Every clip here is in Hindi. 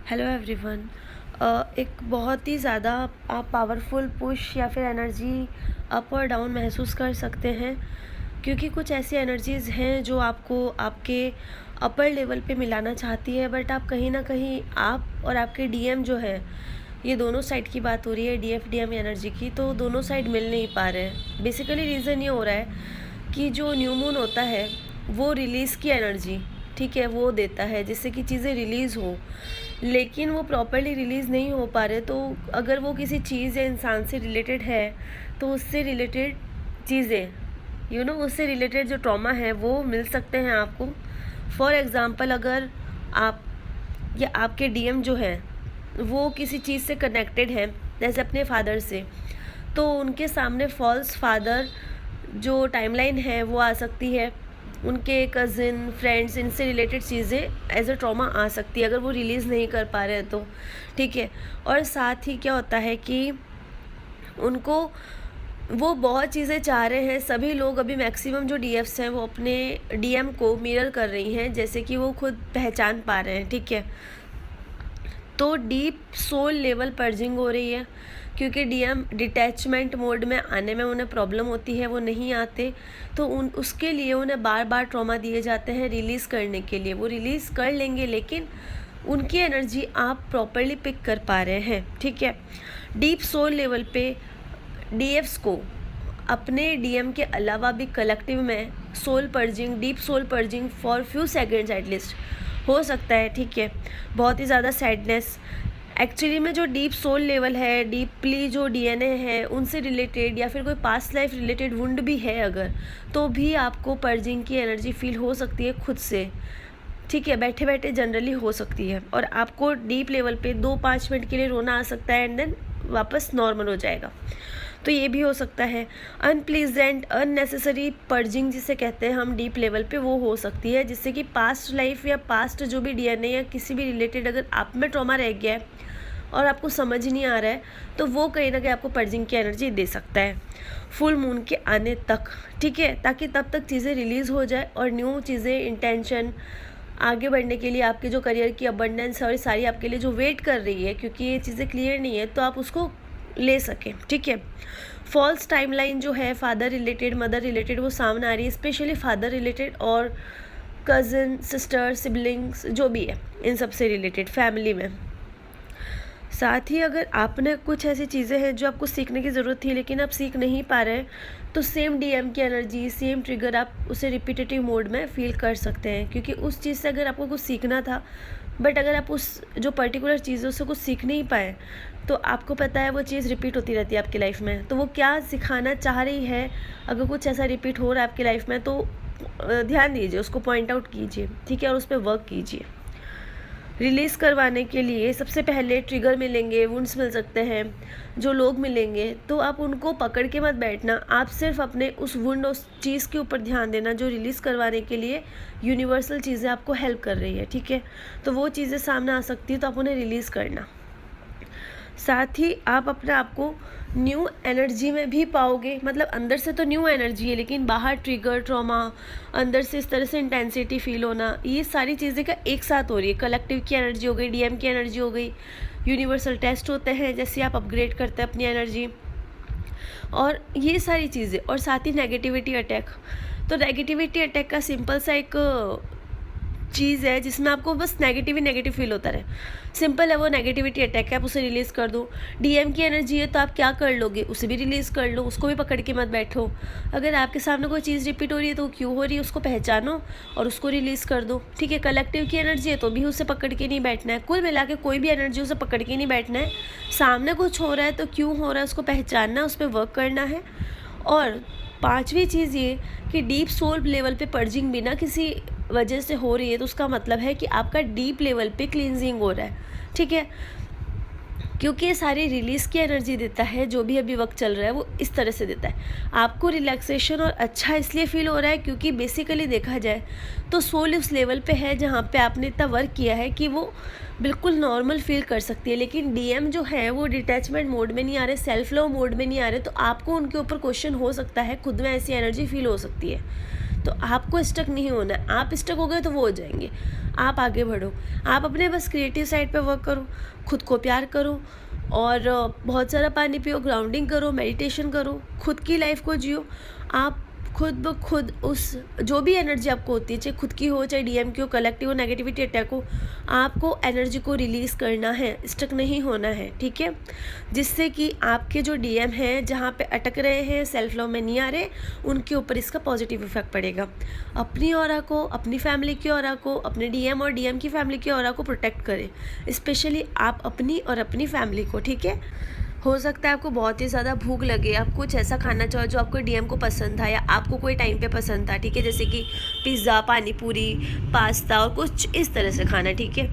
Hello everyone. एक बहुत ही ज़्यादा आप पावरफुल पुश या फिर एनर्जी अप और डाउन महसूस कर सकते हैं, क्योंकि कुछ ऐसी एनर्जीज़ हैं जो आपको आपके अपर लेवल पे मिलाना चाहती है, बट आप कहीं ना कहीं आप और आपके डीएम जो है, ये दोनों साइड की बात हो रही है, डीएफ डीएम एनर्जी की, तो दोनों साइड मिल नहीं पा रहे हैं। बेसिकली रीज़न ये हो रहा है कि जो न्यू मून होता है वो रिलीज़ की एनर्जी, ठीक है, वो देता है जिससे कि चीज़ें रिलीज़ हो, लेकिन वो प्रॉपरली रिलीज़ नहीं हो पा रहे। तो अगर वो किसी चीज़ या इंसान से रिलेटेड है तो उससे रिलेटेड चीज़ें उससे रिलेटेड जो ट्रॉमा है वो मिल सकते हैं आपको। फॉर एग्ज़ाम्पल, अगर आप या आपके डीएम जो है वो किसी चीज़ से कनेक्टेड है, जैसे अपने फादर से, तो उनके सामने फॉल्स फादर जो टाइमलाइन है वो आ सकती है, उनके कज़िन फ्रेंड्स इनसे रिलेटेड चीज़ें एज अ ट्रॉमा आ सकती है अगर वो रिलीज़ नहीं कर पा रहे हैं तो, ठीक है। और साथ ही क्या होता है कि उनको वो बहुत चीज़ें चाह रहे हैं। सभी लोग अभी मैक्सिमम जो डीएफ्स हैं वो अपने डीएम को मिरर कर रही हैं, जैसे कि वो खुद पहचान पा रहे हैं, ठीक है। तो डीप सोल लेवल पर्जिंग हो रही है, क्योंकि डीएम डिटैचमेंट मोड में आने में उन्हें प्रॉब्लम होती है, वो नहीं आते, तो उसके लिए उन्हें बार बार ट्रॉमा दिए जाते हैं रिलीज़ करने के लिए। वो रिलीज़ कर लेंगे, लेकिन उनकी एनर्जी आप प्रॉपरली पिक कर पा रहे हैं, ठीक है। डीप सोल लेवल पे डीएफ्स को अपने डीएम के अलावा भी कलेक्टिव में soul purging, deep soul purging for few seconds at least हो सकता है, ठीक है। बहुत ही ज़्यादा सैडनेस, एक्चुअली में जो डीप सोल लेवल है, डीपली जो डीएनए है उनसे रिलेटेड, या फिर कोई पास्ट लाइफ रिलेटेड वुंड भी है अगर, तो भी आपको पर्जिंग की एनर्जी फील हो सकती है खुद से, ठीक है। बैठे बैठे जनरली हो सकती है, और आपको डीप लेवल पे 2-5 मिनट के लिए रोना आ सकता है एंड देन वापस नॉर्मल हो जाएगा, तो ये भी हो सकता है। अनप्लीजेंट अननेसेसरी पर्जिंग जिसे कहते हैं हम डीप लेवल पे, वो हो सकती है, जिससे कि पास्ट लाइफ या पास्ट जो भी डीएनए या किसी भी रिलेटेड अगर आप में ट्रॉमा रह गया है और आपको समझ नहीं आ रहा है, तो वो कहीं ना कहीं आपको पर्जिंग की एनर्जी दे सकता है फुल मून के आने तक, ठीक है, ताकि तब तक चीज़ें रिलीज़ हो जाए और न्यू चीज़ें इंटेंशन आगे बढ़ने के लिए, आपके जो करियर की अबंडेंस और सारी आपके लिए जो वेट कर रही है, क्योंकि ये चीज़ें क्लियर नहीं है, तो आप उसको ले सकें, ठीक है। फॉल्स टाइमलाइन जो है फादर रिलेटेड, मदर रिलेटेड, वो सामने आ रही है, स्पेशली फादर रिलेटेड और कज़न सिस्टर सिबलिंग्स जो भी है इन सब से रिलेटेड फैमिली में। साथ ही अगर आपने कुछ ऐसी चीज़ें हैं जो आपको सीखने की ज़रूरत थी लेकिन आप सीख नहीं पा रहे, तो सेम डीएम की एनर्जी, सेम ट्रिगर आप उसे रिपीटेटिव मोड में फील कर सकते हैं, क्योंकि उस चीज़ से अगर आपको कुछ सीखना था, बट अगर आप उस जो पर्टिकुलर चीज़ों से कुछ सीख नहीं पाए, तो आपको पता है वो चीज़ रिपीट होती रहती है आपकी लाइफ में, तो वो क्या सिखाना चाह रही है, अगर कुछ ऐसा रिपीट हो रहा है आपकी लाइफ में, तो ध्यान दीजिए, उसको पॉइंट आउट कीजिए, ठीक है, और उस पर वर्क कीजिए। रिलीज़ करवाने के लिए सबसे पहले ट्रिगर मिलेंगे, वुंड्स मिल सकते हैं, जो लोग मिलेंगे, तो आप उनको पकड़ के मत बैठना, आप सिर्फ अपने उस वुंड, उस चीज़ के ऊपर ध्यान देना जो रिलीज़ करवाने के लिए यूनिवर्सल चीज़ें आपको हेल्प कर रही है, ठीक है। तो वो चीज़ें सामने आ सकती है, तो आप उन्हें रिलीज़ करना। साथ ही आप अपने आप को न्यू एनर्जी में भी पाओगे, मतलब अंदर से तो न्यू एनर्जी है, लेकिन बाहर ट्रिगर, ट्रॉमा, अंदर से इस तरह से इंटेंसिटी फील होना, ये सारी चीज़ें का एक साथ हो रही है। कलेक्टिव की एनर्जी हो गई, डीएम की एनर्जी हो गई, यूनिवर्सल टेस्ट होते हैं जैसे आप अपग्रेड करते हैं अपनी एनर्जी, और ये सारी चीज़ें, और साथ ही नेगेटिविटी अटैक। तो नेगेटिविटी अटैक का सिंपल सा एक चीज़ है जिसमें आपको बस नेगेटिव ही नेगेटिव फील होता रहे, सिंपल है, वो नेगेटिविटी अटैक है, आप उसे रिलीज़ कर दो। डीएम की एनर्जी है तो आप क्या कर लोगे, उसे भी रिलीज़ कर लो, उसको भी पकड़ के मत बैठो। अगर आपके सामने कोई चीज़ रिपीट हो रही है तो क्यों हो रही है उसको पहचानो और उसको रिलीज़ कर दो, ठीक है। कलेक्टिव की एनर्जी है तो भी उसे पकड़ के नहीं बैठना है, कुल मिला के कोई भी एनर्जी उसे पकड़ के नहीं बैठना है। सामने कुछ हो रहा है तो क्यों हो रहा है उसको पहचानना, उस पर वर्क करना है। और पांचवी चीज़ ये कि डीप सोल लेवल पे पर्जिंग बिना किसी वजह से हो रही है, तो उसका मतलब है कि आपका डीप लेवल पे क्लींजिंग हो रहा है, ठीक है, क्योंकि ये सारी रिलीज़ की एनर्जी देता है। जो भी अभी वक्त चल रहा है वो इस तरह से देता है, आपको रिलैक्सेशन और अच्छा इसलिए फील हो रहा है क्योंकि बेसिकली देखा जाए तो सोल उस लेवल पे है जहाँ पे आपने इतना वर्क किया है कि वो बिल्कुल नॉर्मल फील कर सकती है। लेकिन डीएम जो है वो डिटैचमेंट मोड में नहीं आ रहे, सेल्फ लव मोड में नहीं आ रहे, तो आपको उनके ऊपर क्वेश्चन हो सकता है, खुद में ऐसी एनर्जी फील हो सकती है। तो आपको स्टक नहीं होना है। आप स्टक हो गए तो वो हो जाएंगे। आप आगे बढ़ो, आप अपने बस क्रिएटिव साइड पे वर्क करो, खुद को प्यार करो और बहुत सारा पानी पियो, ग्राउंडिंग करो, मेडिटेशन करो, खुद की लाइफ को जियो। आप खुद ब खुद उस जो भी एनर्जी आपको होती है, चाहे खुद की हो, चाहे डीएम की हो, कलेक्टिव हो, नेगेटिविटी अटैक हो, आपको एनर्जी को रिलीज़ करना है, स्टक नहीं होना है, ठीक है। जिससे कि आपके जो डीएम हैं, जहाँ पे अटक रहे हैं, सेल्फ लव में नहीं आ रहे, उनके ऊपर इसका पॉजिटिव इफेक्ट पड़ेगा। अपनी ऑरा को, अपनी फैमिली की ऑरा को, अपने डीएम और डीएम की फैमिली की ऑरा को प्रोटेक्ट करें, स्पेशली आप अपनी और अपनी फैमिली को, ठीक है। हो सकता है आपको बहुत ही ज़्यादा भूख लगे, आप कुछ ऐसा खाना चाहो जो आपको डीएम को पसंद था या आपको कोई टाइम पे पसंद था, ठीक है, जैसे कि पिज़्ज़ा, पानी पूरी, पास्ता और कुछ इस तरह से खाना, ठीक है।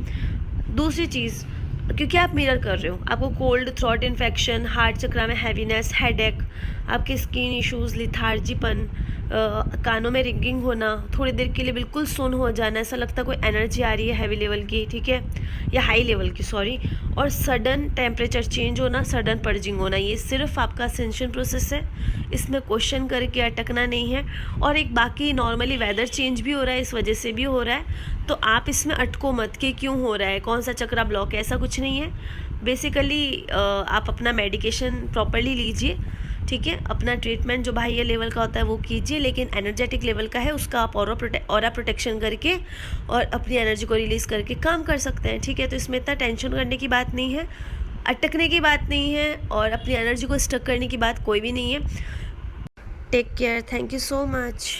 दूसरी चीज़, क्योंकि आप मिरर कर रहे हो, आपको कोल्ड, थ्रोट इन्फेक्शन, हार्ट चक्र में हैवीनेस, हेडेक, आपके स्किन इश्यूज़, लिथार्जीपन, कानों में रिंगिंग होना, थोड़ी देर के लिए बिल्कुल सुन हो जाना, ऐसा लगता है कोई एनर्जी आ रही है हैवी लेवल की, ठीक है, या हाई लेवल की, सॉरी, और सडन टेम्परेचर चेंज होना, सडन पर्जिंग होना, ये सिर्फ आपका असेंशन प्रोसेस है, इसमें क्वेश्चन करके अटकना नहीं है। और एक बाकी नॉर्मली वेदर चेंज भी हो रहा है, इस वजह से भी हो रहा है, तो आप इसमें अटको मत कि क्यों हो रहा है, कौन सा चक्रा ब्लॉक है, ऐसा कुछ नहीं है। बेसिकली आप अपना मेडिकेशन प्रॉपरली लीजिए, ठीक है, अपना ट्रीटमेंट जो बाह्य लेवल का होता है वो कीजिए, लेकिन एनर्जेटिक लेवल का है उसका आप ऑरा प्रोटेक्शन करके और अपनी एनर्जी को रिलीज़ करके काम कर सकते हैं, ठीक है। तो इसमें इतना टेंशन करने की बात नहीं है, अटकने की बात नहीं है और अपनी एनर्जी को स्टक करने की बात कोई भी नहीं है। Take care, thank you so much.